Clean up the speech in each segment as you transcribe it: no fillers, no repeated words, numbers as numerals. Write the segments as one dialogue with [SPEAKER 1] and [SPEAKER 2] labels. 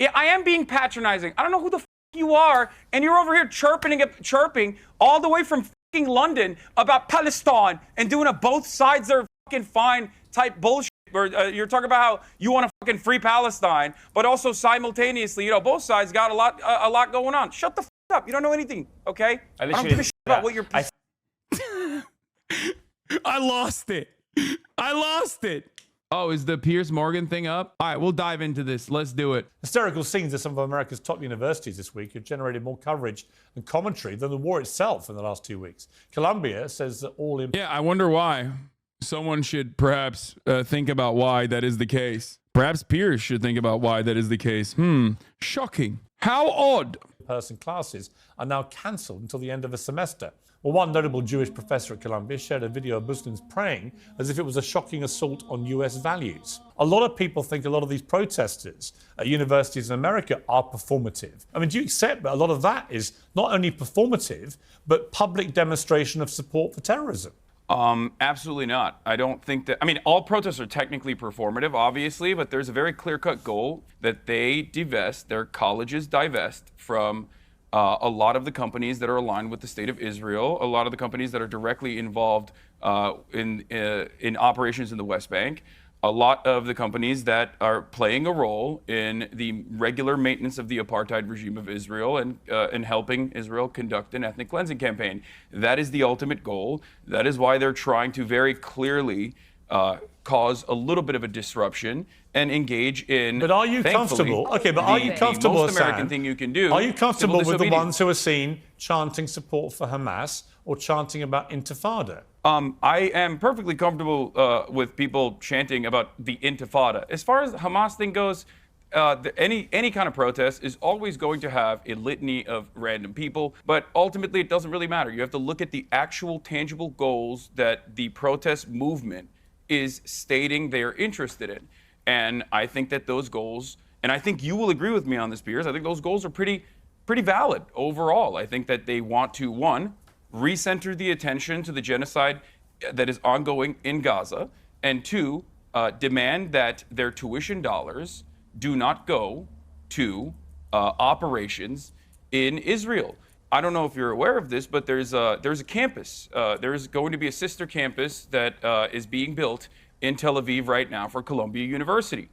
[SPEAKER 1] Yeah, I am being patronizing. I don't know who the you are, and you're over here chirping all the way from fucking London about Palestine and doing a both sides are fucking fine type bullshit. Where you're talking about how you want to fucking free Palestine, but also simultaneously, both sides got a lot going on. Shut the fuck up. You don't know anything, okay? I don't give a shit about what you're.
[SPEAKER 2] I lost it. Oh, is the Piers Morgan thing up? All right, we'll dive into this. Let's do it.
[SPEAKER 3] Hysterical scenes at some of America's top universities this week have generated more coverage and commentary than the war itself in the last 2 weeks. Columbia says that all...
[SPEAKER 2] Yeah, I wonder why. Someone should perhaps think about why that is the case. Perhaps Piers should think about why that is the case. Shocking. How odd.
[SPEAKER 3] ...person classes are now cancelled until the end of a semester. Well, one notable Jewish professor at Columbia shared a video of Muslims praying as if it was a shocking assault on US values. A lot of people think a lot of these protesters at universities in America are performative. I mean, do you accept that a lot of that is not only performative, but public demonstration of support for terrorism?
[SPEAKER 1] Absolutely not. I don't think that, all protests are technically performative, obviously, but there's a very clear-cut goal that their colleges divest from a lot of the companies that are aligned with the state of Israel, a lot of the companies that are directly involved in operations in the West Bank, a lot of the companies that are playing a role in the regular maintenance of the apartheid regime of Israel and helping Israel conduct an ethnic cleansing campaign. That is the ultimate goal. That is why they're trying to very clearly cause a little bit of a disruption and engage in.
[SPEAKER 3] But are you comfortable? Okay, but are you comfortable?
[SPEAKER 1] The most American thing you can do.
[SPEAKER 3] Are you comfortable with the ones who are seen chanting support for Hamas or chanting about Intifada?
[SPEAKER 1] I am perfectly comfortable with people chanting about the Intifada. As far as the Hamas thing goes, any kind of protest is always going to have a litany of random people, but ultimately it doesn't really matter. You have to look at the actual tangible goals that the protest movement is stating they're interested in. And I think that those goals, and I think you will agree with me on this, Piers, I think those goals are pretty valid overall. I think that they want to, one, recenter the attention to the genocide that is ongoing in Gaza, and two, demand that their tuition dollars do not go to operations in Israel. I don't know if you're aware of this, but there's a campus. There's going to be a sister campus that is being built in Tel Aviv right now for Columbia University.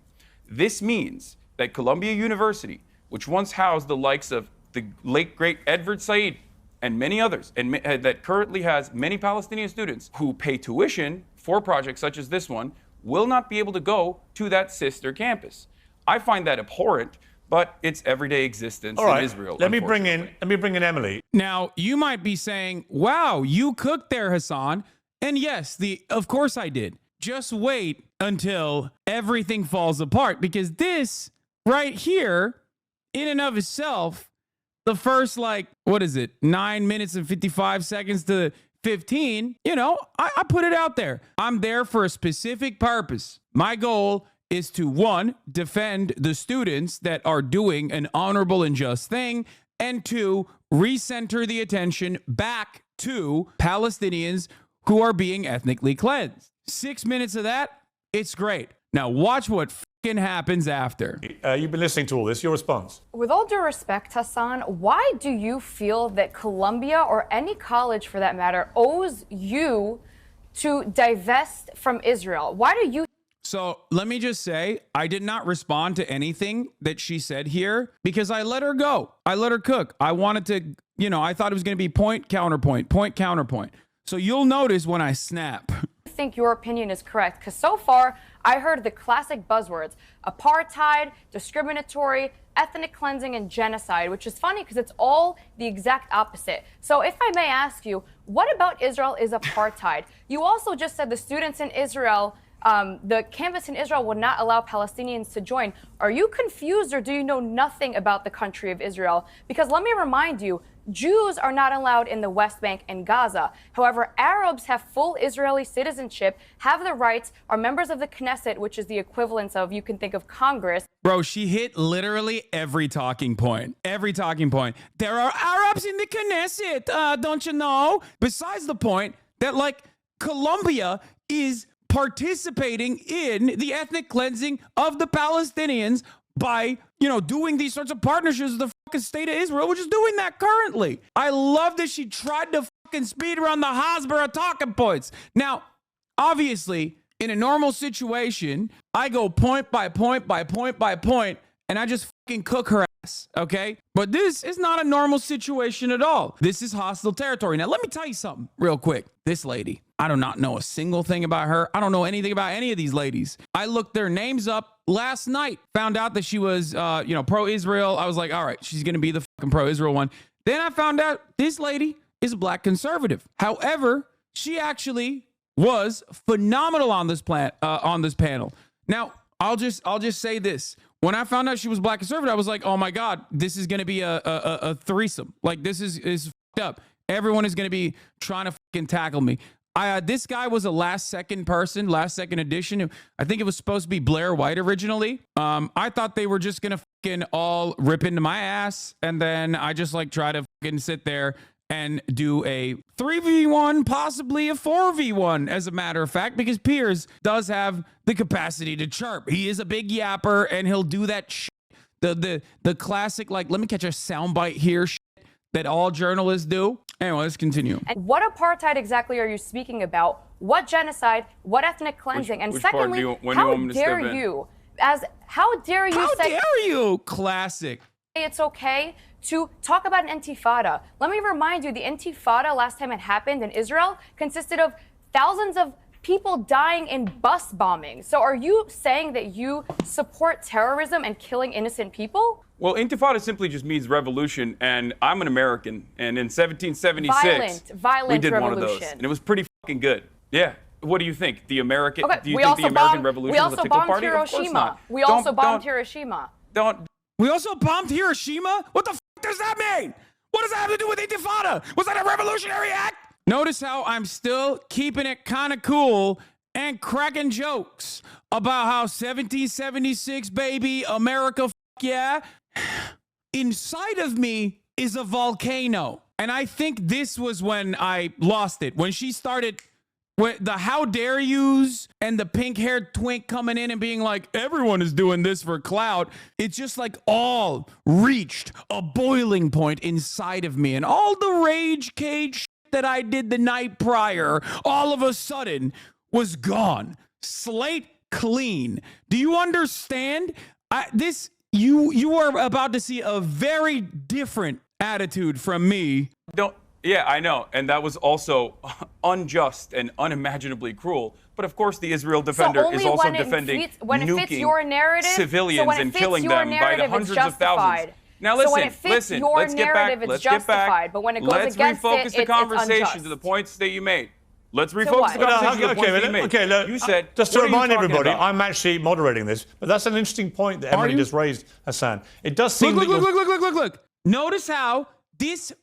[SPEAKER 1] This means that Columbia University, which once housed the likes of the late, great Edward Said and many others, and that currently has many Palestinian students who pay tuition for projects such as this one, will not be able to go to that sister campus. I find that abhorrent, but it's everyday existence in Israel.
[SPEAKER 3] Let me bring in Emily.
[SPEAKER 2] Now, you might be saying, wow, you cooked there, Hasan. And yes, of course I did. Just wait until everything falls apart, because this right here, in and of itself, the first 9 minutes and 55 seconds to 15, I put it out there. I'm there for a specific purpose. My goal is to, one, defend the students that are doing an honorable and just thing, and two, recenter the attention back to Palestinians who are being ethnically cleansed. 6 minutes of that, it's great. Now watch what fucking happens after.
[SPEAKER 3] You've been listening to all this. Your response?
[SPEAKER 4] With all due respect, Hasan, why do you feel that Columbia, or any college for that matter, owes you to divest from Israel? Why do you?
[SPEAKER 2] So let me just say, I did not respond to anything that she said here because I let her go. I let her cook. I wanted to, I thought it was going to be point, counterpoint, point, counterpoint. So you'll notice when I snap.
[SPEAKER 4] I think your opinion is correct, because so far I heard the classic buzzwords: apartheid, discriminatory, ethnic cleansing, and genocide, which is funny because it's all the exact opposite. So if I may ask you, what about Israel is apartheid? You also just said the students in Israel, the campus in Israel would not allow Palestinians to join. Are you confused, or do you know nothing about the country of Israel? Because let me remind you, Jews are not allowed in the West Bank and Gaza. However, Arabs have full Israeli citizenship, have the rights, are members of the Knesset, which is the equivalence of, you can think of Congress.
[SPEAKER 2] Bro, she hit literally every talking point. Every talking point. There are Arabs in the Knesset, don't you know? Besides the point that, Colombia is participating in the ethnic cleansing of the Palestinians by, doing these sorts of partnerships with the fucking state of Israel, which is doing that currently. I love that she tried to fucking speed around the Hasbara talking points. Now, obviously, in a normal situation, I go point by point by point by point, and I just fucking cook her ass, okay? But this is not a normal situation at all. This is hostile territory. Now, let me tell you something real quick. This lady, I do not know a single thing about her. I don't know anything about any of these ladies. I looked their names up last night, found out that she was, pro-Israel. I was like, all right, she's going to be the fucking pro-Israel one. Then I found out this lady is a black conservative. However, she actually was phenomenal on this panel. Now, I'll just say this. When I found out she was black conservative, I was like, oh my God, this is going to be a threesome. Like, this is fucked up. Everyone is going to be trying to fucking tackle me. This guy was a last second addition. I think it was supposed to be Blair White originally. I thought they were just going to fucking all rip into my ass. And then I just try to fucking sit there and do a 3v1, possibly a 4v1, as a matter of fact, because Piers does have the capacity to chirp. He is a big yapper, and he'll do that shit. The classic, let me catch a soundbite here shit that all journalists do. Anyway, let's continue.
[SPEAKER 4] And what apartheid exactly are you speaking about? What genocide? What ethnic cleansing? And secondly, how dare you? How dare you?
[SPEAKER 2] Classic.
[SPEAKER 4] It's okay to talk about an intifada. Let me remind you, the intifada last time it happened in Israel consisted of thousands of people dying in bus bombings. So are you saying that you support terrorism and killing innocent people?
[SPEAKER 1] Well, intifada simply just means revolution, and I'm an American, and in 1776,
[SPEAKER 4] violent
[SPEAKER 1] we did
[SPEAKER 4] revolution.
[SPEAKER 1] one of those, and it was pretty fucking good. Yeah. What do you think? The American?
[SPEAKER 4] Okay,
[SPEAKER 1] do you think the American Revolution was a tickle party?
[SPEAKER 4] Hiroshima. We also bombed Hiroshima.
[SPEAKER 2] We also bombed Hiroshima? What the fuck does that mean? What does that have to do with intifada? Was that a revolutionary act? Notice how I'm still keeping it kind of cool and cracking jokes about how 1776, baby, America, fuck yeah. Inside of me is a volcano. And I think this was when I lost it. When she started with the how dare yous and the pink-haired twink coming in and being like, everyone is doing this for clout. It's just all reached a boiling point inside of me. And all the rage cage shit that I did the night prior, all of a sudden was gone. Slate clean. Do you understand? You are about to see a very different attitude from me.
[SPEAKER 1] Yeah, I know. And that was also unjust and unimaginably cruel. But of course, the Israel Defender is also defending nuking civilians and killing them by the hundreds of thousands. Now listen, let's get back.
[SPEAKER 4] But when it goes
[SPEAKER 1] let's
[SPEAKER 4] against
[SPEAKER 1] refocus the conversation to the points that you made. Let's refocus the conversation to the points that you made.
[SPEAKER 3] Okay, look,
[SPEAKER 1] you said,
[SPEAKER 3] just to remind everybody, I'm actually moderating this, but that's an interesting point that Emily just raised, Hasan. It does seem
[SPEAKER 2] Look. Notice how this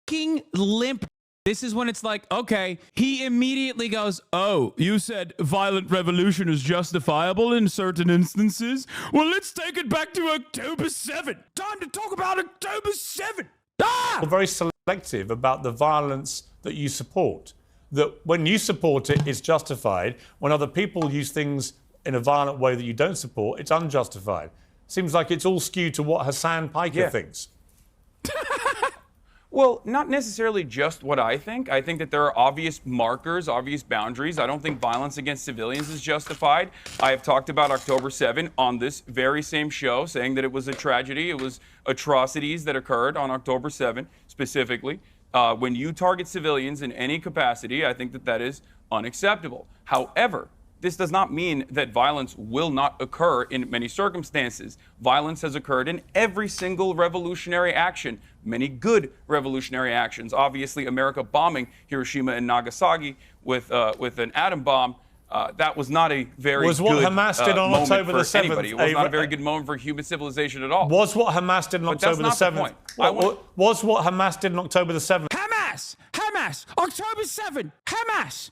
[SPEAKER 2] fucking limp. This is when it's okay, he immediately goes, oh, you said violent revolution is justifiable in certain instances? Well, let's take it back to October 7. Time to talk about October 7.
[SPEAKER 3] You're very selective about the violence that you support. That when you support it, it's justified. When other people use things in a violent way that you don't support, it's unjustified. Seems like it's all skewed to what Hasan Piker thinks.
[SPEAKER 1] Well, not necessarily just what I think. I think that there are obvious markers, obvious boundaries. I don't think violence against civilians is justified. I have talked about October 7 on this very same show, saying that it was a tragedy. It was atrocities that occurred on October 7 specifically. When you target civilians in any capacity, I think that that is unacceptable. However, this does not mean that violence will not occur in many circumstances. Violence has occurred in every single revolutionary action, many good revolutionary actions. Obviously, America bombing Hiroshima and Nagasaki with an atom bomb, that was not a very good
[SPEAKER 3] Hamas did on
[SPEAKER 1] moment
[SPEAKER 3] October
[SPEAKER 1] for
[SPEAKER 3] the 7th.
[SPEAKER 1] Anybody. It was not a very good moment for human civilization at all.
[SPEAKER 3] Was what Hamas did on October the 7th? Was what Hamas did on October the 7th?
[SPEAKER 2] Hamas, October 7, Hamas,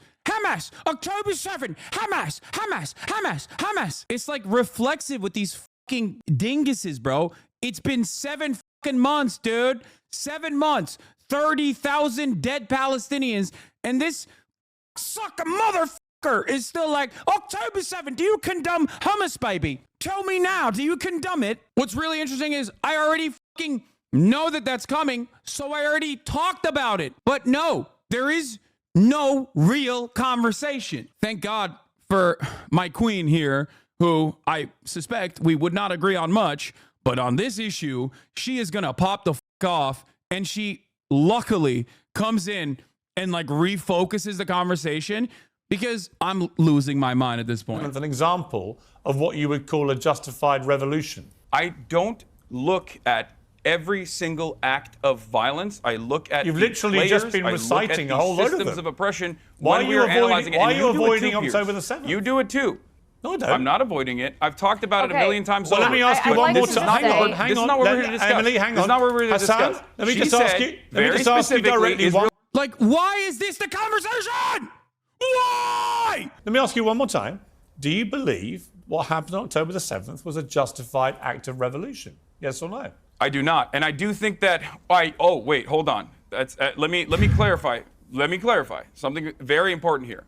[SPEAKER 2] October 7, Hamas. It's reflexive with these fucking dinguses, bro. It's been 7 fucking months, dude. 7 months, 30,000 dead Palestinians, and this sucker motherfucker is still October 7, do you condone hummus, baby? Tell me now, do you condemn it? What's really interesting is I already fucking know that that's coming, so I already talked about it. But no, there is no real conversation. Thank God for my queen here, who I suspect we would not agree on much, but on this issue, she is gonna pop the fuck off, and she luckily comes in and like refocuses the conversation, because I'm losing my mind at this point.
[SPEAKER 3] An example of what you would call a justified revolution.
[SPEAKER 1] I don't look at every single act of violence. I look at
[SPEAKER 3] You've
[SPEAKER 1] the
[SPEAKER 3] literally
[SPEAKER 1] players,
[SPEAKER 3] just been
[SPEAKER 1] I look
[SPEAKER 3] reciting
[SPEAKER 1] at
[SPEAKER 3] a whole
[SPEAKER 1] the
[SPEAKER 3] load of
[SPEAKER 1] systems
[SPEAKER 3] them.
[SPEAKER 1] of oppression
[SPEAKER 3] Why
[SPEAKER 1] when
[SPEAKER 3] are
[SPEAKER 1] we
[SPEAKER 3] you
[SPEAKER 1] are
[SPEAKER 3] avoiding-
[SPEAKER 1] analyzing it.
[SPEAKER 3] why
[SPEAKER 1] And
[SPEAKER 3] are you
[SPEAKER 1] do it
[SPEAKER 3] avoiding
[SPEAKER 1] too,
[SPEAKER 3] October
[SPEAKER 1] Piers.
[SPEAKER 3] the 7th?
[SPEAKER 1] You do it too.
[SPEAKER 3] No, I don't.
[SPEAKER 1] I'm not avoiding it. I've talked about it a
[SPEAKER 4] Okay.
[SPEAKER 1] million times
[SPEAKER 3] Well,
[SPEAKER 1] over.
[SPEAKER 3] let me ask you
[SPEAKER 4] I'd
[SPEAKER 3] one
[SPEAKER 4] like
[SPEAKER 3] more
[SPEAKER 4] to
[SPEAKER 3] time.
[SPEAKER 4] just
[SPEAKER 3] Hang on,
[SPEAKER 4] say-
[SPEAKER 3] hang
[SPEAKER 1] This is
[SPEAKER 3] on.
[SPEAKER 1] not what we're here to discuss.
[SPEAKER 3] Emily, hang on.
[SPEAKER 1] This is not what we're here to
[SPEAKER 3] Hassan,
[SPEAKER 1] discuss.
[SPEAKER 3] let me
[SPEAKER 1] She
[SPEAKER 3] just
[SPEAKER 1] said
[SPEAKER 3] ask you. Let me
[SPEAKER 1] very
[SPEAKER 3] just ask you
[SPEAKER 1] specifically,
[SPEAKER 3] directly.
[SPEAKER 1] Israel-
[SPEAKER 2] Like, why is this the conversation? Why?
[SPEAKER 3] Let me ask you one more time. Do you believe what happened on October the 7th was a justified act of revolution? Yes or no?
[SPEAKER 1] I do not, and I do think that. Oh, wait, hold on. That's let me clarify. Let me clarify something very important here.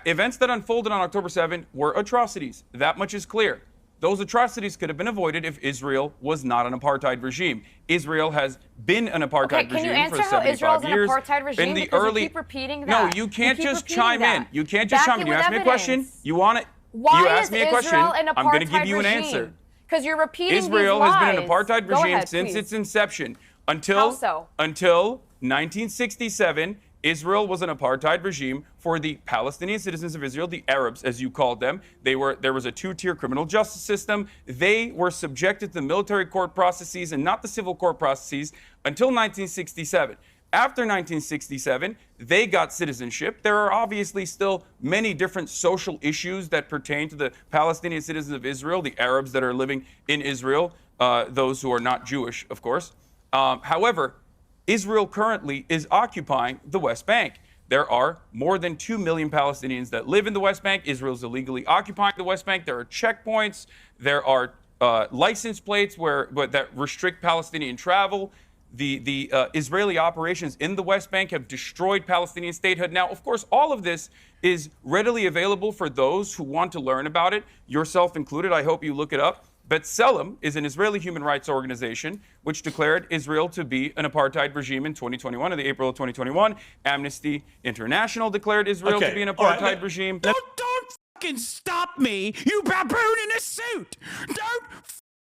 [SPEAKER 1] Events that unfolded on October 7th were atrocities. That much is clear. Those atrocities could have been avoided if Israel was not an apartheid regime. Israel has been an apartheid
[SPEAKER 4] Can you
[SPEAKER 1] regime
[SPEAKER 4] answer
[SPEAKER 1] for
[SPEAKER 4] how
[SPEAKER 1] 75
[SPEAKER 4] Israel is an
[SPEAKER 1] years.
[SPEAKER 4] apartheid regime?
[SPEAKER 1] In the
[SPEAKER 4] Because
[SPEAKER 1] early,
[SPEAKER 4] you keep repeating
[SPEAKER 1] no,
[SPEAKER 4] that.
[SPEAKER 1] you can't
[SPEAKER 4] keep
[SPEAKER 1] just
[SPEAKER 4] repeating
[SPEAKER 1] chime
[SPEAKER 4] that.
[SPEAKER 1] in. You can't just
[SPEAKER 4] Back
[SPEAKER 1] chime in.
[SPEAKER 4] it
[SPEAKER 1] You
[SPEAKER 4] with
[SPEAKER 1] ask me a question.
[SPEAKER 4] evidence.
[SPEAKER 1] You want it?
[SPEAKER 4] Why
[SPEAKER 1] you
[SPEAKER 4] is
[SPEAKER 1] ask me a question.
[SPEAKER 4] Israel an apartheid
[SPEAKER 1] I'm going to give you an
[SPEAKER 4] regime?
[SPEAKER 1] answer.
[SPEAKER 4] Because you're repeating
[SPEAKER 1] Israel
[SPEAKER 4] these
[SPEAKER 1] has been an
[SPEAKER 4] lies.
[SPEAKER 1] apartheid
[SPEAKER 4] Go
[SPEAKER 1] regime
[SPEAKER 4] ahead,
[SPEAKER 1] since
[SPEAKER 4] please.
[SPEAKER 1] its inception.
[SPEAKER 4] How so?
[SPEAKER 1] Until 1967, Israel was an apartheid regime for the Palestinian citizens of Israel, the Arabs, as you called them. There was a two-tier criminal justice system. They were subjected to military court processes and not the civil court processes until 1967. After 1967, they got citizenship. There are obviously still many different social issues that pertain to the Palestinian citizens of Israel, the Arabs that are living in Israel, those who are not Jewish, of course. However, Israel currently is occupying the West Bank. There are more than 2 million Palestinians that live in the West Bank. Israel is illegally occupying the West Bank. There are checkpoints. There are license plates that restrict Palestinian travel. The Israeli operations in the West Bank have destroyed Palestinian statehood. Now, of course, all of this is readily available for those who want to learn about it, yourself included. I hope you look it up. B'Tselem is an Israeli human rights organization which declared Israel to be an apartheid regime in 2021, in the April of 2021. Amnesty International declared Israel to be an apartheid regime.
[SPEAKER 2] Don't fucking stop me, you baboon in a suit! Don't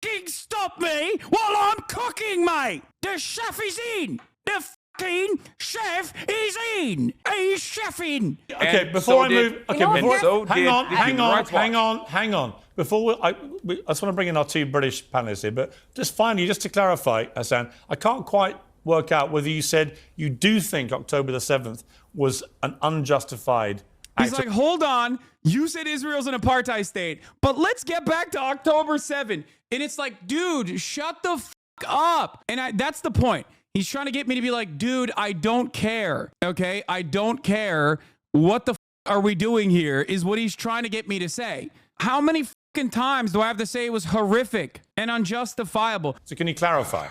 [SPEAKER 2] fucking stop me while I'm cooking, mate! The chef is in! The fucking chef is in! He's chefing!
[SPEAKER 3] Okay,
[SPEAKER 1] And
[SPEAKER 3] before
[SPEAKER 1] so
[SPEAKER 3] I
[SPEAKER 1] did-
[SPEAKER 3] move, okay,
[SPEAKER 4] know
[SPEAKER 3] before,
[SPEAKER 4] what,
[SPEAKER 1] so
[SPEAKER 3] hang
[SPEAKER 1] did
[SPEAKER 3] on,
[SPEAKER 1] the
[SPEAKER 3] hang
[SPEAKER 1] Human
[SPEAKER 3] on,
[SPEAKER 1] Rights Watch.
[SPEAKER 3] hang on. Before I just want to bring in our two British panelists here, but just finally, just to clarify, Hassan, I can't quite work out whether you said you do think October the 7th was an unjustified
[SPEAKER 2] He's
[SPEAKER 3] act
[SPEAKER 2] like, hold on. You said Israel's an apartheid state, but let's get back to October 7th. And it's like, dude, shut the fuck up. And that's the point. He's trying to get me to be like, dude, I don't care. Okay? I don't care. What the fuck are we doing here is what he's trying to get me to say. How many fucking times do I have to say it was horrific and unjustifiable?
[SPEAKER 3] So can you clarify?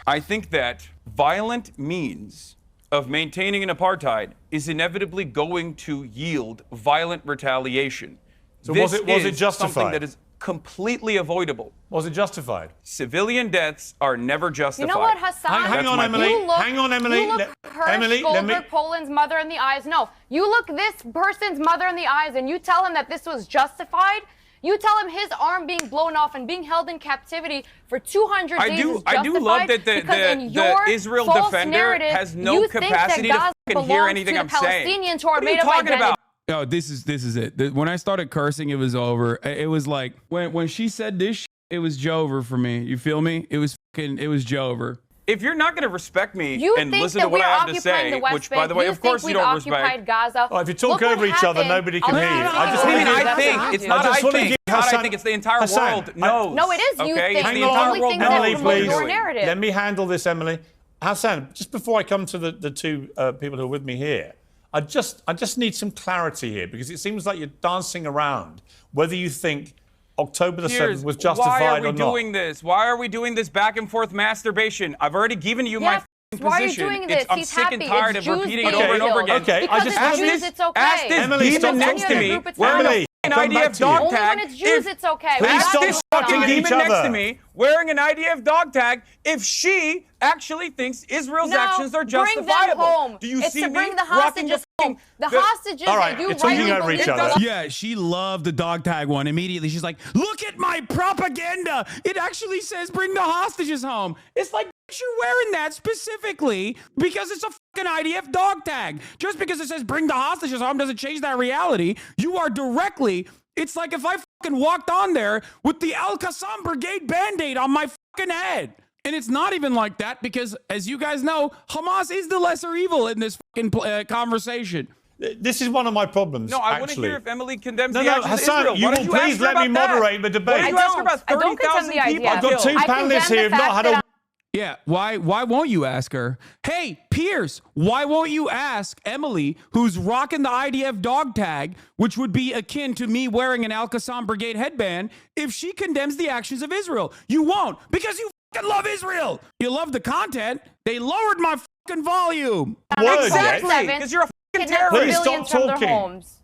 [SPEAKER 1] I think that violent means of maintaining an apartheid is inevitably going to yield violent retaliation.
[SPEAKER 3] So
[SPEAKER 1] this
[SPEAKER 3] was it
[SPEAKER 1] is
[SPEAKER 3] justified?
[SPEAKER 1] something that is completely avoidable.
[SPEAKER 3] Was it justified?
[SPEAKER 1] Civilian deaths are never justified.
[SPEAKER 4] You know what, Hassan?
[SPEAKER 3] Hang on,
[SPEAKER 1] my
[SPEAKER 3] Emily.
[SPEAKER 1] point.
[SPEAKER 3] Hang on, Emily.
[SPEAKER 4] You look
[SPEAKER 3] Emily, let me.
[SPEAKER 4] Goldberg Poland's mother in the eyes. No, you look this person's mother in the eyes and you tell him that this was justified. You tell him his arm being blown off and being held in captivity for 200 days is justified.
[SPEAKER 1] I do love that the Israel defender has no capacity to fucking hear anything I'm saying.
[SPEAKER 4] Palestinians who are
[SPEAKER 1] What are you
[SPEAKER 4] made of
[SPEAKER 1] talking
[SPEAKER 4] identity.
[SPEAKER 1] about?
[SPEAKER 2] No, this is it. When I started cursing, it was over. It was like when she said this, it was Jover for me. You feel me? It was Jover.
[SPEAKER 1] If you're not going to respect me
[SPEAKER 4] You
[SPEAKER 1] and
[SPEAKER 4] think
[SPEAKER 1] listen
[SPEAKER 4] that
[SPEAKER 1] to what
[SPEAKER 4] we're
[SPEAKER 1] I have to
[SPEAKER 4] occupying
[SPEAKER 1] say,
[SPEAKER 4] the West
[SPEAKER 1] which,
[SPEAKER 4] Bank?
[SPEAKER 1] by the way,
[SPEAKER 4] You
[SPEAKER 1] of course
[SPEAKER 4] think
[SPEAKER 1] you
[SPEAKER 4] we've
[SPEAKER 1] don't
[SPEAKER 4] occupied
[SPEAKER 1] respect.
[SPEAKER 4] Gaza.
[SPEAKER 3] Oh, if you talk
[SPEAKER 4] Look what
[SPEAKER 3] over each other,
[SPEAKER 4] happened.
[SPEAKER 3] nobody can
[SPEAKER 4] I'll
[SPEAKER 3] hear you.
[SPEAKER 4] tell
[SPEAKER 3] I just
[SPEAKER 1] What do you
[SPEAKER 3] want
[SPEAKER 1] mean
[SPEAKER 3] to
[SPEAKER 1] I
[SPEAKER 3] give-
[SPEAKER 1] think? It's
[SPEAKER 3] I
[SPEAKER 1] not
[SPEAKER 3] just
[SPEAKER 1] I
[SPEAKER 3] want to
[SPEAKER 1] think.
[SPEAKER 3] give
[SPEAKER 1] It's not I
[SPEAKER 3] Hassan-
[SPEAKER 1] think. It's the entire
[SPEAKER 3] Hassan,
[SPEAKER 1] world knows.
[SPEAKER 4] No, it is you
[SPEAKER 1] Okay?
[SPEAKER 4] think.
[SPEAKER 1] It's
[SPEAKER 3] Hang
[SPEAKER 1] the
[SPEAKER 3] on,
[SPEAKER 1] entire world
[SPEAKER 4] things that
[SPEAKER 3] Emily,
[SPEAKER 1] knows.
[SPEAKER 4] promote
[SPEAKER 3] please.
[SPEAKER 4] your narrative.
[SPEAKER 3] Let me handle this, Emily. Hassan, just before I come to the two people who are with me here, I just need some clarity here because it seems like you're dancing around whether you think October the 7th was justified
[SPEAKER 1] why are
[SPEAKER 3] or
[SPEAKER 1] we
[SPEAKER 3] not.
[SPEAKER 1] doing this? Why are we doing this back and forth masturbation? I've already given you my
[SPEAKER 4] Why are you
[SPEAKER 1] position.
[SPEAKER 4] doing this?
[SPEAKER 1] I'm
[SPEAKER 4] He's
[SPEAKER 1] sick and
[SPEAKER 4] happy.
[SPEAKER 1] tired
[SPEAKER 4] It's
[SPEAKER 1] of
[SPEAKER 4] Jews
[SPEAKER 1] repeating it
[SPEAKER 4] being
[SPEAKER 1] over and over
[SPEAKER 4] killed.
[SPEAKER 1] again.
[SPEAKER 3] Okay, I
[SPEAKER 4] Because
[SPEAKER 3] just
[SPEAKER 4] it's
[SPEAKER 3] asked
[SPEAKER 4] Jews,
[SPEAKER 3] this-
[SPEAKER 4] it's okay.
[SPEAKER 1] Ask this
[SPEAKER 3] Emily,
[SPEAKER 1] demon
[SPEAKER 3] stop
[SPEAKER 1] next to
[SPEAKER 3] talking.
[SPEAKER 1] me.
[SPEAKER 4] Group, it's
[SPEAKER 1] Where
[SPEAKER 4] fine.
[SPEAKER 1] the
[SPEAKER 3] Emily,
[SPEAKER 1] an
[SPEAKER 3] come back
[SPEAKER 1] IDF
[SPEAKER 3] to you.
[SPEAKER 1] dog
[SPEAKER 4] Only
[SPEAKER 1] tag.
[SPEAKER 4] when it's Jews, it's okay.
[SPEAKER 3] Please
[SPEAKER 4] When
[SPEAKER 3] stop
[SPEAKER 4] it's
[SPEAKER 1] This
[SPEAKER 4] not.
[SPEAKER 1] fucking
[SPEAKER 3] shouting at each
[SPEAKER 1] demon next
[SPEAKER 3] other.
[SPEAKER 1] to me wearing an IDF dog tag if she actually thinks Israel's
[SPEAKER 4] No,
[SPEAKER 1] actions are
[SPEAKER 4] bring them
[SPEAKER 1] justifiable.
[SPEAKER 4] home.
[SPEAKER 1] Do you
[SPEAKER 4] It's
[SPEAKER 1] see
[SPEAKER 4] to
[SPEAKER 1] me
[SPEAKER 4] bring the
[SPEAKER 1] rocking
[SPEAKER 4] hostages
[SPEAKER 1] fucking-
[SPEAKER 4] home. The hostages
[SPEAKER 3] All right,
[SPEAKER 4] that you
[SPEAKER 3] you're talking
[SPEAKER 4] rightly
[SPEAKER 3] over each
[SPEAKER 4] believe
[SPEAKER 3] other.
[SPEAKER 2] Yeah, she loved the dog tag one. Immediately, she's like, look at my propaganda. It actually says bring the hostages home. It's like, you're wearing that specifically because it's a fucking IDF dog tag. Just because it says bring the hostages home doesn't change that reality. You are directly, it's like if I fucking walked on there with the Al-Qassam Brigade Band-Aid on my fucking head. And it's not even like that because, as you guys know, Hamas is the lesser evil in this fucking conversation.
[SPEAKER 3] This is one of my problems.
[SPEAKER 1] No, I want to
[SPEAKER 3] actually.
[SPEAKER 1] hear if Emily condemns
[SPEAKER 3] No,
[SPEAKER 1] the
[SPEAKER 3] no,
[SPEAKER 1] actions of
[SPEAKER 3] Hassan,
[SPEAKER 1] Israel.
[SPEAKER 3] you
[SPEAKER 1] Why
[SPEAKER 3] will
[SPEAKER 1] don't you ask
[SPEAKER 3] please
[SPEAKER 1] her
[SPEAKER 3] let me
[SPEAKER 1] about that?
[SPEAKER 3] moderate the
[SPEAKER 1] Why
[SPEAKER 3] debate.
[SPEAKER 1] don't you ask her about
[SPEAKER 4] I don't condemn
[SPEAKER 1] 30,000
[SPEAKER 4] the
[SPEAKER 1] people
[SPEAKER 4] idea.
[SPEAKER 3] I've got two
[SPEAKER 1] killed?
[SPEAKER 4] I
[SPEAKER 3] panelists
[SPEAKER 4] condemn
[SPEAKER 3] here
[SPEAKER 4] the
[SPEAKER 3] who've not
[SPEAKER 4] fact
[SPEAKER 3] had a
[SPEAKER 4] that
[SPEAKER 2] Yeah, why won't you ask her? Hey, Piers, why won't you ask Emily, who's rocking the IDF dog tag, which would be akin to me wearing an Al-Qassam Brigade headband, if she condemns the actions of Israel? You won't, because you fucking love Israel. You love the content. They lowered my fucking volume.
[SPEAKER 3] Word,
[SPEAKER 4] Exactly.
[SPEAKER 3] yeah?
[SPEAKER 4] Seven.
[SPEAKER 1] Because you're a fucking
[SPEAKER 4] kidnap
[SPEAKER 3] Please
[SPEAKER 1] terrorist.
[SPEAKER 3] stop
[SPEAKER 4] civilians from their
[SPEAKER 3] talking.
[SPEAKER 4] homes.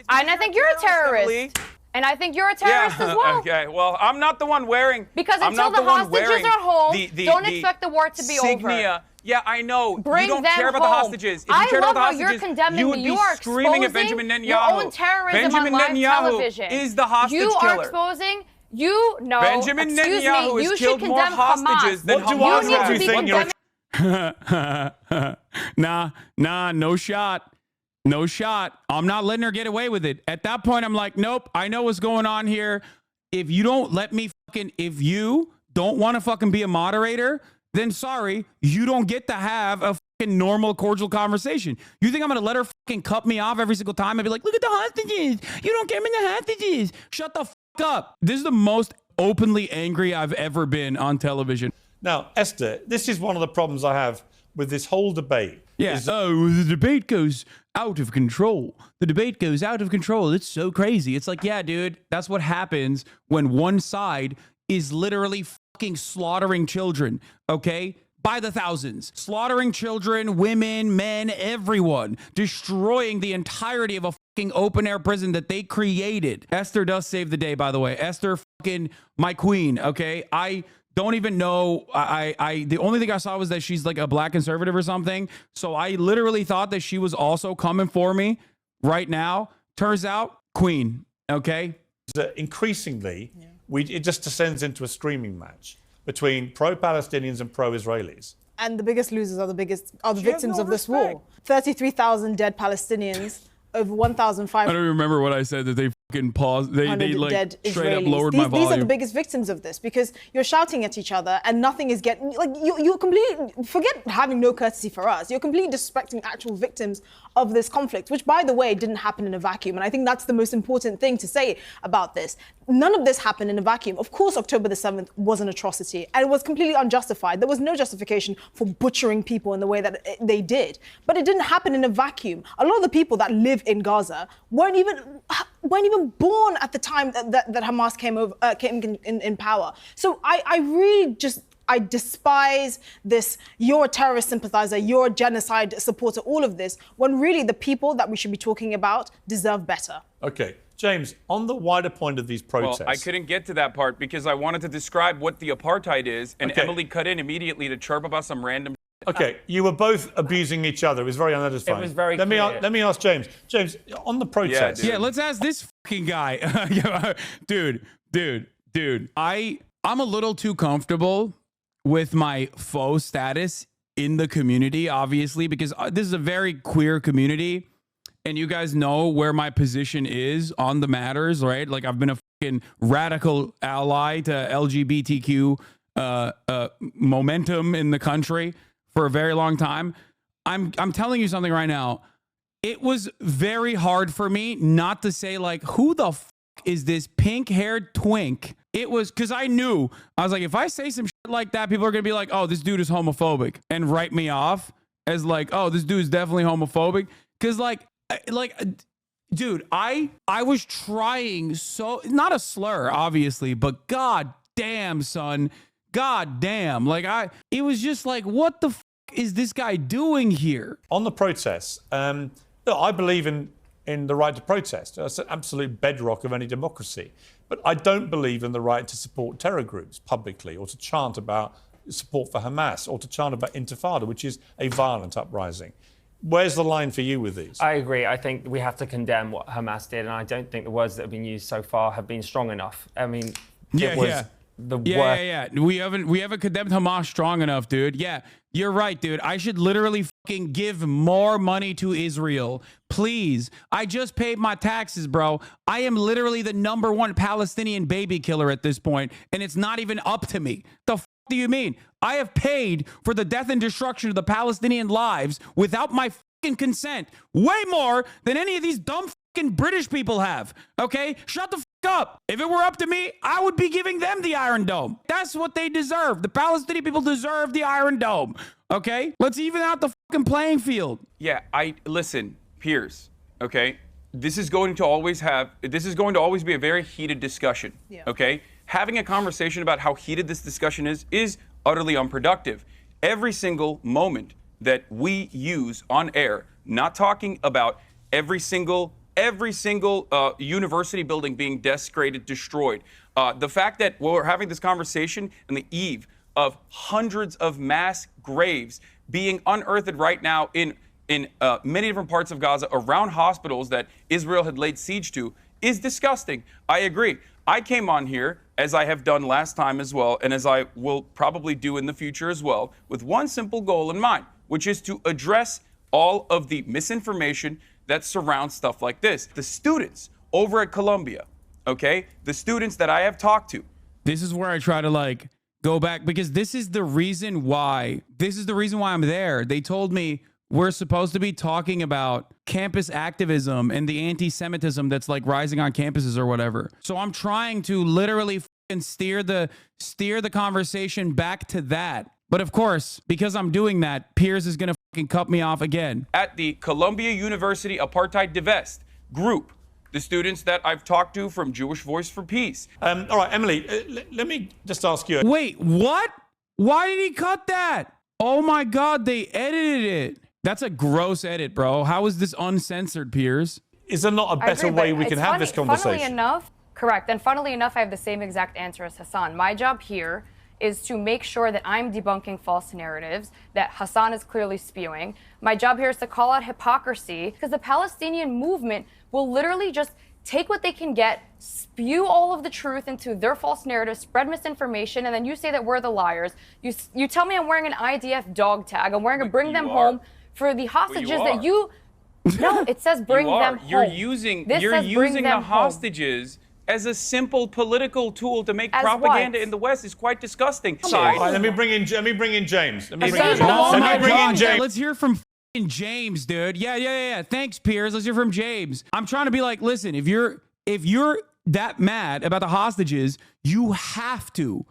[SPEAKER 4] And I think you're a terrorist. And I think you're a terrorist as well.
[SPEAKER 1] Okay. Well, I'm not the one wearing.
[SPEAKER 4] Because
[SPEAKER 1] I'm
[SPEAKER 4] until
[SPEAKER 1] not
[SPEAKER 4] the
[SPEAKER 1] one
[SPEAKER 4] hostages
[SPEAKER 1] wearing
[SPEAKER 4] are home,
[SPEAKER 1] the
[SPEAKER 4] don't expect the war to be over.
[SPEAKER 1] insignia. Yeah, I know.
[SPEAKER 4] Bring
[SPEAKER 1] you don't
[SPEAKER 4] them
[SPEAKER 1] care about the
[SPEAKER 4] home.
[SPEAKER 1] hostages. If you
[SPEAKER 4] I
[SPEAKER 1] cared
[SPEAKER 4] love
[SPEAKER 1] about
[SPEAKER 4] how
[SPEAKER 1] the
[SPEAKER 4] you're
[SPEAKER 1] hostages,
[SPEAKER 4] condemning
[SPEAKER 1] you would
[SPEAKER 4] me.
[SPEAKER 1] be
[SPEAKER 4] You are
[SPEAKER 1] screaming at
[SPEAKER 4] exposing
[SPEAKER 1] Benjamin
[SPEAKER 4] your
[SPEAKER 1] Netanyahu.
[SPEAKER 4] own terrorism
[SPEAKER 1] Benjamin
[SPEAKER 4] on live
[SPEAKER 1] Netanyahu
[SPEAKER 4] television.
[SPEAKER 1] is the hostage
[SPEAKER 4] You
[SPEAKER 1] killer.
[SPEAKER 4] are exposing. You know.
[SPEAKER 1] Benjamin
[SPEAKER 4] excuse
[SPEAKER 1] Netanyahu
[SPEAKER 4] me,
[SPEAKER 1] has
[SPEAKER 4] you
[SPEAKER 1] killed
[SPEAKER 4] should
[SPEAKER 1] more
[SPEAKER 4] condemn
[SPEAKER 1] hostages
[SPEAKER 4] Hamas.
[SPEAKER 1] than
[SPEAKER 3] What do
[SPEAKER 1] Hamas
[SPEAKER 3] I
[SPEAKER 4] You
[SPEAKER 3] have
[SPEAKER 4] need
[SPEAKER 3] to
[SPEAKER 4] to be
[SPEAKER 3] think you're
[SPEAKER 4] condemning.
[SPEAKER 2] Nah, no shot. No shot. I'm not letting her get away with it. At that point, I'm like, nope, I know what's going on here. If you don't let me if you don't want to fucking be a moderator, then sorry, you don't get to have a fucking normal, cordial conversation. You think I'm going to let her fucking cut me off every single time and be like, look at the hostages. You don't care about the hostages. Shut the fuck up. This is the most openly angry I've ever been on television.
[SPEAKER 3] Now, Esther, this is one of the problems I have with this whole debate.
[SPEAKER 2] Yeah. Oh, the debate goes out of control. The debate goes out of control. It's so crazy. It's like, yeah, dude, that's what happens when one side is literally fucking slaughtering children, okay? By the thousands. Slaughtering children, women, men, everyone. Destroying the entirety of a fucking open air prison that they created. Esther does save the day, by the way. Esther fucking my queen, okay? I don't even know. The only thing I saw was that she's like a black conservative or something. So I literally thought that she was also coming for me right now. Turns out, queen, okay?
[SPEAKER 3] Increasingly, it just descends into a screaming match between pro-Palestinians and pro-Israelis.
[SPEAKER 5] And the biggest losers are the
[SPEAKER 1] has
[SPEAKER 5] victims
[SPEAKER 1] no
[SPEAKER 5] of this
[SPEAKER 1] respect.
[SPEAKER 5] war. 33,000 dead Palestinians, over
[SPEAKER 2] I
[SPEAKER 5] 1,500
[SPEAKER 2] don't remember what I said that they fucking paused. They like
[SPEAKER 5] dead
[SPEAKER 2] straight up
[SPEAKER 5] Israelis.
[SPEAKER 2] lowered my volume.
[SPEAKER 5] These are the biggest victims of this because you're shouting at each other and nothing is getting, like, you're completely, forget having no courtesy for us. You're completely disrespecting actual victims of this conflict, which, by the way, didn't happen in a vacuum. And I think that's the most important thing to say about this. None of this happened in a vacuum. Of course, October the 7th was an atrocity and it was completely unjustified. There was no justification for butchering people in the way that they did. But it didn't happen in a vacuum. A lot of the people that live in Gaza weren't even born at the time that Hamas came in power. So I really just, I despise this, you're a terrorist sympathizer, you're a genocide supporter, all of this, when really the people that we should be talking about deserve better.
[SPEAKER 3] Okay, James, on the wider point of these protests.
[SPEAKER 1] Well, I couldn't get to that part because I wanted to describe what the apartheid is, and
[SPEAKER 3] Okay.
[SPEAKER 1] Emily cut in immediately to chirp about some random.
[SPEAKER 3] Okay, you were both abusing each other. It was very unsatisfying.
[SPEAKER 6] It was very
[SPEAKER 3] let me
[SPEAKER 6] clear.
[SPEAKER 3] let me ask James. James, on the protests.
[SPEAKER 1] dude.
[SPEAKER 2] Yeah, let's ask this fucking guy. dude. I'm a little too comfortable with my faux status in the community, obviously, because this is a very queer community. And you guys know where my position is on the matters, right? Like, I've been a fucking radical ally to LGBTQ momentum in the country for a very long time. I'm telling you something right now. It was very hard for me not to say, like, who the fuck is this pink-haired twink? It was because I knew. I was like, if I say some shit like that, people are going to be like, oh, this dude is homophobic, and write me off as like, oh, this dude is definitely homophobic. Because, dude, I was trying so, not a slur, obviously, but god damn, son. God damn. It was just like, what the fuck is this guy doing here?
[SPEAKER 3] On the protests, look, I believe in in the right to protest. That's an absolute bedrock of any democracy. But I don't believe in the right to support terror groups publicly, or to chant about support for Hamas, or to chant about intifada, which is a violent uprising. Where's the line for you with these?
[SPEAKER 6] I agree. I think we have to condemn what Hamas did, and I don't think the words that have been used so far have been strong enough. I mean, it was the worst.
[SPEAKER 2] Yeah. We haven't condemned Hamas strong enough, dude. Yeah, you're right, dude. I should literally fucking give more money to Israel, please. I just paid my taxes, bro. I am literally the #1 Palestinian baby killer at this point, and it's not even up to me. The fuck do you mean? I have paid for the death and destruction of the Palestinian lives without my fucking consent, way more than any of these dumb fucking British people have. Okay, shut the fuck up. If it were up to me, I would be giving them the Iron Dome. That's what they deserve. The Palestinian people deserve the Iron Dome. Okay, let's even out the fucking playing field.
[SPEAKER 1] Yeah, listen, Piers. Okay, this is going to always be a very heated discussion.
[SPEAKER 5] Yeah.
[SPEAKER 1] Okay, having a conversation about how heated this discussion is utterly unproductive. Every single moment that we use on air, not talking about every single university building being desecrated, destroyed. The fact that we're having this conversation on the eve of hundreds of mass graves being unearthed right now in many different parts of Gaza, around hospitals that Israel had laid siege to, is disgusting. I agree. I came on here, as I have done last time as well, and as I will probably do in the future as well, with one simple goal in mind, which is to address all of the misinformation that surrounds stuff like this. The students over at Columbia, okay, the students that I have talked to.
[SPEAKER 2] This is where I try to go back, because this is the reason why I'm there. They told me we're supposed to be talking about campus activism and the anti-Semitism that's rising on campuses or whatever. So I'm trying to literally fucking steer the conversation back to that. But of course, because I'm doing that, Piers is gonna fucking cut me off again.
[SPEAKER 1] At the Columbia University Apartheid Divest group, the students that I've talked to from Jewish Voice for Peace.
[SPEAKER 3] All right, Emily, let me just ask you.
[SPEAKER 2] Wait, what? Why did he cut that? Oh my God, they edited it. That's a gross edit, bro. How is this uncensored, Piers?
[SPEAKER 3] Is there not a better way we can have this conversation?
[SPEAKER 4] Funnily enough, correct. And funnily enough, I have the same exact answer as Hasan. My job here is to make sure that I'm debunking false narratives that Hasan is clearly spewing. My job here is to call out hypocrisy, because the Palestinian movement will literally just take what they can get, spew all of the truth into their false narrative, spread misinformation, and then you say that we're the liars. You tell me I'm wearing an IDF dog tag. I'm wearing a bring them home for the hostages that you... No, it says bring them home.
[SPEAKER 1] You're using the hostages as a simple political tool to make propaganda in the West. Is quite disgusting.
[SPEAKER 3] All right, let me bring in James.
[SPEAKER 2] Let's hear from James, dude. Yeah. Thanks, Piers. Let's hear from James. I'm trying to be listen, if you're that mad about the hostages, you have to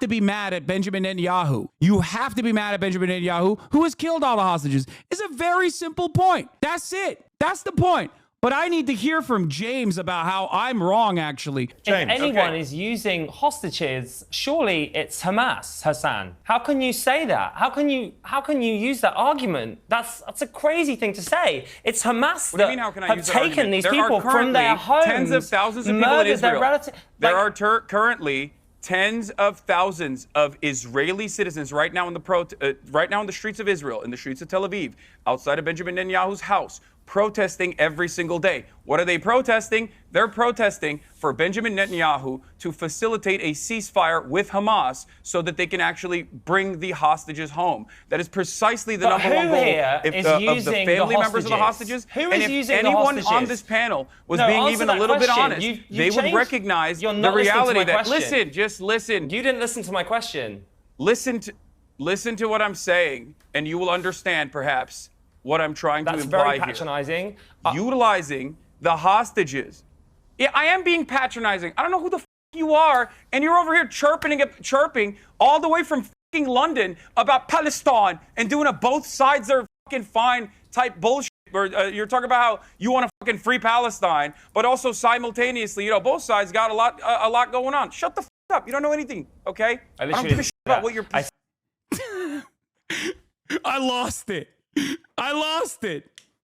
[SPEAKER 2] be mad at Benjamin Netanyahu. You have to be mad at Benjamin Netanyahu, who has killed all the hostages. It's a very simple point. That's it. That's the point. But I need to hear from James about how I'm wrong, actually.
[SPEAKER 3] James,
[SPEAKER 6] if anyone is using hostages, surely it's Hamas, Hasan. How can you say that? How can you use that argument? That's a crazy thing to say. It's Hamas that have taken these people from their homes,
[SPEAKER 1] tens of thousands of people in Israel. There are currently tens of thousands of Israeli citizens right now in the streets of Israel, in the streets of Tel Aviv, outside of Benjamin Netanyahu's house, protesting every single day. What are they protesting? They're protesting for Benjamin Netanyahu to facilitate a ceasefire with Hamas so that they can actually bring the hostages home. That is precisely the number one goal of the family members of the hostages.
[SPEAKER 6] Who
[SPEAKER 1] and
[SPEAKER 6] is
[SPEAKER 1] if
[SPEAKER 6] using
[SPEAKER 1] anyone
[SPEAKER 6] the hostages?
[SPEAKER 1] on this panel was being even a little bit honest, they would recognize the reality that, listen.
[SPEAKER 6] You didn't listen to my question.
[SPEAKER 1] Listen to what I'm saying, and you will understand perhaps what I'm trying to imply here.
[SPEAKER 6] That's very patronizing.
[SPEAKER 1] Utilizing the hostages. Yeah, I am being patronizing. I don't know who the you are, and you're over here chirping all the way from London about Palestine and doing a both sides are fine type bullshit. Or you're talking about how you want to free Palestine, but also simultaneously, both sides got a lot going on. Shut the up. You don't know anything, okay? I don't give a shit about what you're...
[SPEAKER 2] I lost it. I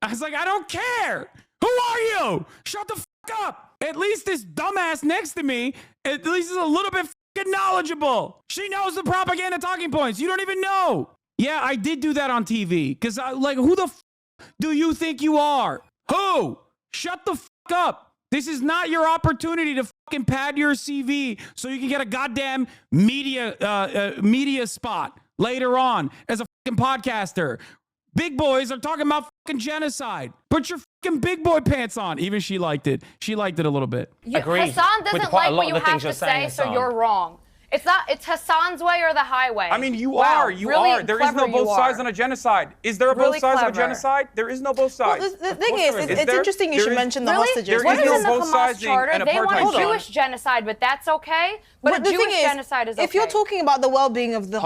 [SPEAKER 2] was like, I don't care. Who are you? Shut the fuck up. At least this dumbass next to me, at least is a little bit fucking knowledgeable. She knows the propaganda talking points. You don't even know. Yeah, I did do that on TV. Because, who the f do you think you are? Who? Shut the fuck up. This is not your opportunity to fucking pad your CV so you can get a goddamn media spot later on as a fucking podcaster. Big boys are talking about fucking genocide. Put your fucking big boy pants on. Even she liked it. She liked it a little bit.
[SPEAKER 6] Agreed
[SPEAKER 4] Hassan
[SPEAKER 6] with
[SPEAKER 4] doesn't
[SPEAKER 6] quite a
[SPEAKER 4] like
[SPEAKER 6] lot
[SPEAKER 4] what
[SPEAKER 6] of
[SPEAKER 4] you
[SPEAKER 6] the
[SPEAKER 4] have
[SPEAKER 6] things
[SPEAKER 4] to
[SPEAKER 6] you're saying,
[SPEAKER 4] say, so
[SPEAKER 6] Hassan.
[SPEAKER 4] you're wrong. It's Hassan's way or the highway.
[SPEAKER 1] I mean, you
[SPEAKER 4] Wow,
[SPEAKER 1] are. You
[SPEAKER 4] really
[SPEAKER 1] are. There is no
[SPEAKER 4] clever
[SPEAKER 1] both
[SPEAKER 4] you
[SPEAKER 1] sides
[SPEAKER 4] are.
[SPEAKER 1] on a genocide. Is there a
[SPEAKER 4] Really
[SPEAKER 1] both sides on a
[SPEAKER 4] clever.
[SPEAKER 1] genocide? There is no both sides.
[SPEAKER 5] Well, the
[SPEAKER 1] Of
[SPEAKER 5] thing
[SPEAKER 1] course
[SPEAKER 5] is,
[SPEAKER 1] there
[SPEAKER 5] it's
[SPEAKER 1] There
[SPEAKER 5] interesting you should mention the
[SPEAKER 1] there is-
[SPEAKER 5] hostages.
[SPEAKER 1] There
[SPEAKER 4] What
[SPEAKER 1] is
[SPEAKER 4] is in
[SPEAKER 1] no
[SPEAKER 4] the
[SPEAKER 1] both
[SPEAKER 4] Hamas
[SPEAKER 1] sides
[SPEAKER 4] charter?
[SPEAKER 1] and
[SPEAKER 4] They want
[SPEAKER 1] apartheid.
[SPEAKER 4] a Jewish genocide, but that's okay. But a
[SPEAKER 5] the
[SPEAKER 4] Jewish
[SPEAKER 5] thing is,
[SPEAKER 4] genocide is okay.
[SPEAKER 5] if you're talking about the well-being of the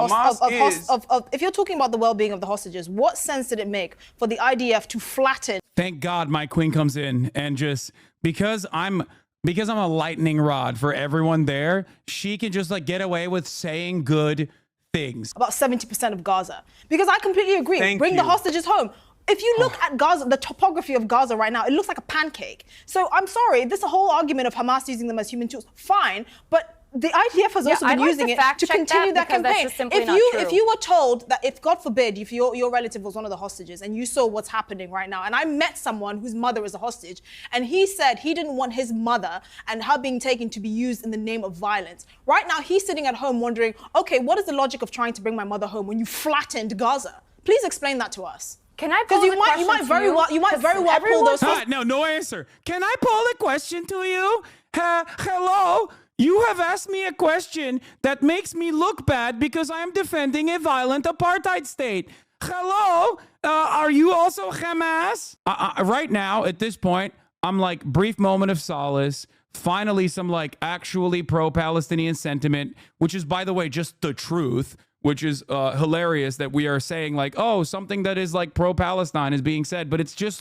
[SPEAKER 5] if you're talking about the well-being of the hostages, what sense did it make for the IDF to flatten?
[SPEAKER 2] Thank God my queen comes in and just because I'm a lightning rod for everyone there, she can just get away with saying good things.
[SPEAKER 5] About 70% of Gaza. Because I completely agree.
[SPEAKER 1] Thank
[SPEAKER 5] Bring the
[SPEAKER 1] you.
[SPEAKER 5] hostages home. If you look at Gaza, the topography of Gaza right now, it looks like a pancake. So I'm sorry, this whole argument of Hamas using them as human tools, fine, but the IDF has also
[SPEAKER 4] I'd
[SPEAKER 5] been
[SPEAKER 4] like
[SPEAKER 5] using
[SPEAKER 4] to
[SPEAKER 5] it
[SPEAKER 4] fact
[SPEAKER 5] to
[SPEAKER 4] check
[SPEAKER 5] continue that
[SPEAKER 4] because that's
[SPEAKER 5] campaign.
[SPEAKER 4] just simply
[SPEAKER 5] If
[SPEAKER 4] not
[SPEAKER 5] you
[SPEAKER 4] true.
[SPEAKER 5] were told that if God forbid, if your relative was one of the hostages and you saw what's happening right now, and I met someone whose mother is a hostage, and he said he didn't want his mother and her being taken to be used in the name of violence. Right now, he's sitting at home wondering, okay, what is the logic of trying to bring my mother home when you flattened Gaza? Please explain that to us.
[SPEAKER 4] Can I
[SPEAKER 5] Because
[SPEAKER 4] pose
[SPEAKER 5] you
[SPEAKER 4] a
[SPEAKER 5] might
[SPEAKER 4] question
[SPEAKER 5] very
[SPEAKER 4] to
[SPEAKER 5] well pull
[SPEAKER 4] everyone-
[SPEAKER 5] those.
[SPEAKER 2] No answer. Can I pull a question to you? Hello? You have asked me a question that makes me look bad because I am defending a violent apartheid state. Hello? Are you also Hamas? Right now, at this point, I'm like, brief moment of solace. Finally, some actually pro-Palestinian sentiment, which is, by the way, just the truth, which is hilarious that we are saying oh, something that is pro-Palestine is being said. But it's just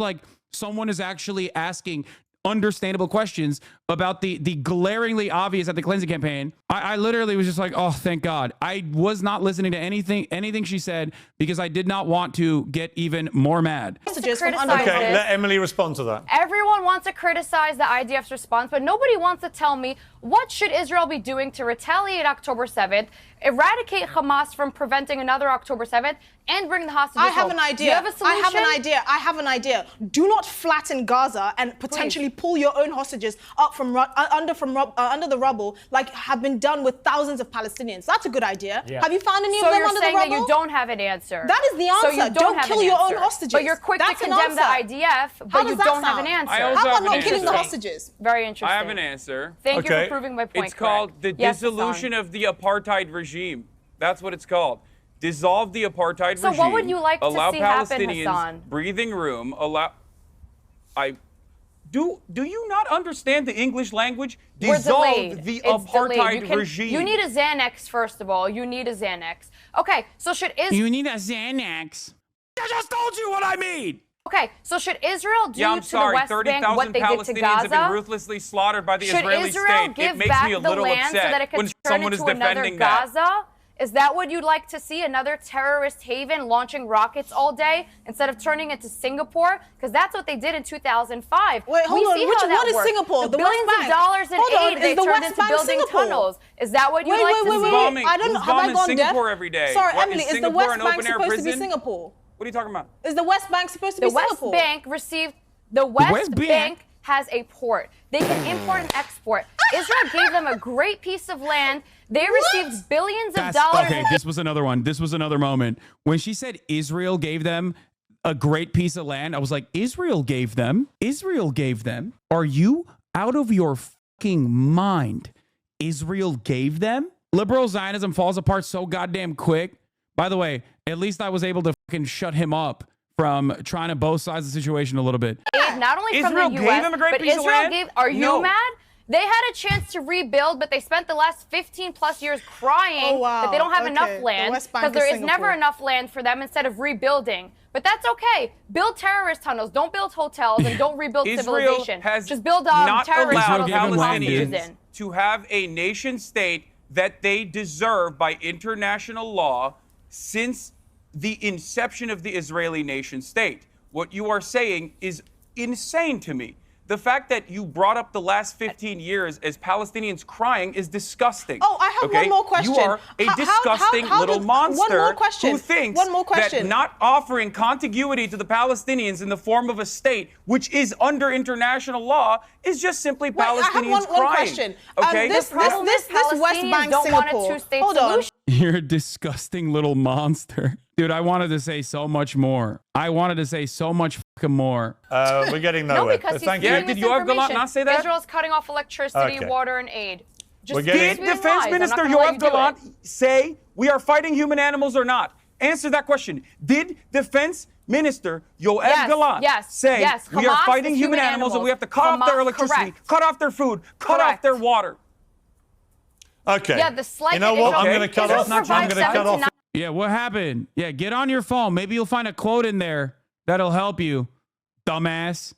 [SPEAKER 2] someone is actually asking understandable questions about the glaringly obvious at the cleansing campaign. I literally was just oh, thank God. I was not listening to anything she said because I did not want to get even more mad.
[SPEAKER 5] Hostages from
[SPEAKER 4] criticize
[SPEAKER 5] under-
[SPEAKER 3] Okay,
[SPEAKER 4] this.
[SPEAKER 3] let Emily respond to that.
[SPEAKER 4] Everyone wants to criticize the IDF's response, but nobody wants to tell me what should Israel be doing to retaliate October 7th, eradicate Hamas from preventing another October 7th, and bring the hostages
[SPEAKER 5] I have
[SPEAKER 4] home.
[SPEAKER 5] an idea.
[SPEAKER 4] Do you have a solution?
[SPEAKER 5] I have an idea. Do not flatten Gaza and potentially pull your own hostages up from under the rubble like have been done with thousands of Palestinians. That's a good idea.
[SPEAKER 6] Yeah.
[SPEAKER 5] Have you found any
[SPEAKER 4] So
[SPEAKER 5] of them
[SPEAKER 4] you're
[SPEAKER 5] under the
[SPEAKER 4] saying
[SPEAKER 5] rubble?
[SPEAKER 4] that you don't have an answer.
[SPEAKER 5] That is the
[SPEAKER 4] So
[SPEAKER 5] answer.
[SPEAKER 4] you
[SPEAKER 5] Don't
[SPEAKER 4] have
[SPEAKER 5] kill
[SPEAKER 4] an
[SPEAKER 5] your own
[SPEAKER 4] answer.
[SPEAKER 5] hostages.
[SPEAKER 4] But you're quick
[SPEAKER 5] That's
[SPEAKER 4] to
[SPEAKER 5] an
[SPEAKER 4] condemn the
[SPEAKER 5] answer.
[SPEAKER 4] IDF,
[SPEAKER 5] How
[SPEAKER 4] but you
[SPEAKER 5] does that
[SPEAKER 4] don't have
[SPEAKER 5] sound?
[SPEAKER 4] an answer.
[SPEAKER 1] I also
[SPEAKER 5] How
[SPEAKER 1] have
[SPEAKER 5] about
[SPEAKER 1] an
[SPEAKER 5] not killing the
[SPEAKER 1] answer.
[SPEAKER 5] hostages?
[SPEAKER 4] Very interesting.
[SPEAKER 1] I have an answer.
[SPEAKER 4] Thank you
[SPEAKER 3] Okay.
[SPEAKER 4] for proving my point.
[SPEAKER 1] It's called the
[SPEAKER 4] correct. Yes,
[SPEAKER 1] dissolution
[SPEAKER 4] Hassan.
[SPEAKER 1] of the apartheid regime. That's what it's called. Dissolve the apartheid regime.
[SPEAKER 4] So what would you like to
[SPEAKER 1] allow
[SPEAKER 4] see happen,
[SPEAKER 1] Palestinians
[SPEAKER 4] Hassan?
[SPEAKER 1] breathing room. Do you not understand the English language?
[SPEAKER 4] We're
[SPEAKER 1] Dissolve
[SPEAKER 4] delayed.
[SPEAKER 1] the
[SPEAKER 4] It's delayed.
[SPEAKER 1] apartheid regime.
[SPEAKER 4] You need a Xanax, first of all. You need a Xanax. Okay, so should Israel...
[SPEAKER 2] You need a Xanax. I just told you what I mean.
[SPEAKER 4] Okay, so should Israel do
[SPEAKER 1] Yeah, I'm
[SPEAKER 4] to
[SPEAKER 1] sorry.
[SPEAKER 4] the West Bank what
[SPEAKER 1] 30,000
[SPEAKER 4] they did to
[SPEAKER 1] Palestinians
[SPEAKER 4] Gaza?
[SPEAKER 1] have been ruthlessly slaughtered by the
[SPEAKER 4] Should
[SPEAKER 1] Israeli
[SPEAKER 4] Israel
[SPEAKER 1] state.
[SPEAKER 4] give
[SPEAKER 1] It makes
[SPEAKER 4] back
[SPEAKER 1] me a
[SPEAKER 4] the
[SPEAKER 1] little
[SPEAKER 4] land
[SPEAKER 1] upset
[SPEAKER 4] so that it
[SPEAKER 1] when
[SPEAKER 4] could turn
[SPEAKER 1] someone is
[SPEAKER 4] into another
[SPEAKER 1] defending that.
[SPEAKER 4] Gaza? Is that what you'd like to see? Another terrorist haven launching rockets all day instead of turning it to Singapore? Because that's what they did in 2005.
[SPEAKER 5] Wait, hold on.
[SPEAKER 4] See
[SPEAKER 5] What
[SPEAKER 4] how that
[SPEAKER 5] is
[SPEAKER 4] works.
[SPEAKER 5] Singapore?
[SPEAKER 4] The
[SPEAKER 5] The West
[SPEAKER 4] billions
[SPEAKER 5] Bank.
[SPEAKER 4] of dollars in
[SPEAKER 5] Hold on,
[SPEAKER 4] aid
[SPEAKER 5] is
[SPEAKER 4] they
[SPEAKER 5] the
[SPEAKER 4] turned
[SPEAKER 5] West
[SPEAKER 4] into
[SPEAKER 5] Bank
[SPEAKER 4] building
[SPEAKER 5] Singapore?
[SPEAKER 4] tunnels. Is that what you'd
[SPEAKER 5] Wait,
[SPEAKER 4] like
[SPEAKER 5] wait,
[SPEAKER 4] to
[SPEAKER 5] wait,
[SPEAKER 4] see?
[SPEAKER 5] wait,
[SPEAKER 1] bombing-
[SPEAKER 5] I don't
[SPEAKER 1] who's
[SPEAKER 5] know. Have I
[SPEAKER 1] bombing
[SPEAKER 5] gone
[SPEAKER 1] Singapore
[SPEAKER 5] deaf?
[SPEAKER 1] every day?
[SPEAKER 5] Sorry,
[SPEAKER 1] What, is
[SPEAKER 5] Emily, is the
[SPEAKER 1] Singapore
[SPEAKER 5] West
[SPEAKER 1] an
[SPEAKER 5] Bank
[SPEAKER 1] open-air
[SPEAKER 5] supposed to be
[SPEAKER 1] prison?
[SPEAKER 5] Singapore?
[SPEAKER 1] What are you talking about?
[SPEAKER 5] Is the West Bank supposed to
[SPEAKER 4] The
[SPEAKER 5] be
[SPEAKER 4] West
[SPEAKER 5] Singapore?
[SPEAKER 4] Bank received. The West
[SPEAKER 2] West Bank?
[SPEAKER 4] Bank has a port. They can import and export. Israel gave them a great piece of land. They received billions of dollars.
[SPEAKER 2] Okay, this was another one. This was another moment. When she said Israel gave them a great piece of land, I was like, Israel gave them? Israel gave them? Are you out of your fucking mind? Israel gave them? Liberal Zionism falls apart so goddamn quick. By the way, at least I was able to fucking shut him up from trying to both sides of the situation a little bit.
[SPEAKER 4] Aid not only
[SPEAKER 1] Israel
[SPEAKER 4] from the
[SPEAKER 1] gave
[SPEAKER 4] U.S.,
[SPEAKER 1] them a great
[SPEAKER 4] but
[SPEAKER 1] piece of
[SPEAKER 4] Israel
[SPEAKER 1] land?
[SPEAKER 4] gave. Are you
[SPEAKER 1] No.
[SPEAKER 4] mad? They had a chance to rebuild, but they spent the last 15 plus years crying
[SPEAKER 5] Oh, wow.
[SPEAKER 4] that they don't have
[SPEAKER 5] Okay,
[SPEAKER 4] enough
[SPEAKER 5] the
[SPEAKER 4] land
[SPEAKER 5] West Bank
[SPEAKER 4] because there
[SPEAKER 5] is
[SPEAKER 4] is never
[SPEAKER 5] Singapore.
[SPEAKER 4] enough land for them instead of rebuilding. But that's okay. Build terrorist tunnels. Don't build hotels and don't rebuild
[SPEAKER 1] Israel
[SPEAKER 4] civilization.
[SPEAKER 1] has
[SPEAKER 4] Just build
[SPEAKER 1] not
[SPEAKER 4] terrorist
[SPEAKER 1] allowed
[SPEAKER 4] tunnels to put hostages
[SPEAKER 1] Palestinians
[SPEAKER 4] in.
[SPEAKER 1] to have a nation state that they deserve by international law since the inception of the Israeli nation state. What you are saying is insane to me. The fact that you brought up the last 15 years as Palestinians crying is disgusting.
[SPEAKER 5] Oh, I have one more question.
[SPEAKER 1] You are a disgusting little monster who thinks that not offering contiguity to the Palestinians in the form of a state, which is under international law, is just simply Palestinians crying.
[SPEAKER 5] One question.
[SPEAKER 1] Okay?
[SPEAKER 5] This West Bank Singapore. Hold on.
[SPEAKER 2] You're a disgusting little monster. Dude, I wanted to say so much more. I wanted to say so much fucking more.
[SPEAKER 3] We're getting nowhere.
[SPEAKER 4] No, because he's
[SPEAKER 3] Thank you.
[SPEAKER 4] stealing
[SPEAKER 1] Did Yoav Gallant not say that?
[SPEAKER 4] Israel's cutting off electricity,
[SPEAKER 3] Okay.
[SPEAKER 4] water, and aid. Just
[SPEAKER 1] Did Defense Minister Yoav Gallant say we are fighting human animals or not? Answer that question. Did Defense Minister Yoav Gallant say we are fighting human animals and we have to cut off their electricity, cut off their food, cut off their water?
[SPEAKER 3] Okay.
[SPEAKER 4] Yeah, the slight
[SPEAKER 3] you know what? I'm going to cut off.
[SPEAKER 4] Israel
[SPEAKER 3] I'm going to cut off.
[SPEAKER 2] Yeah, what happened? Yeah, get on your phone. Maybe you'll find a quote in there that'll help you, dumbass.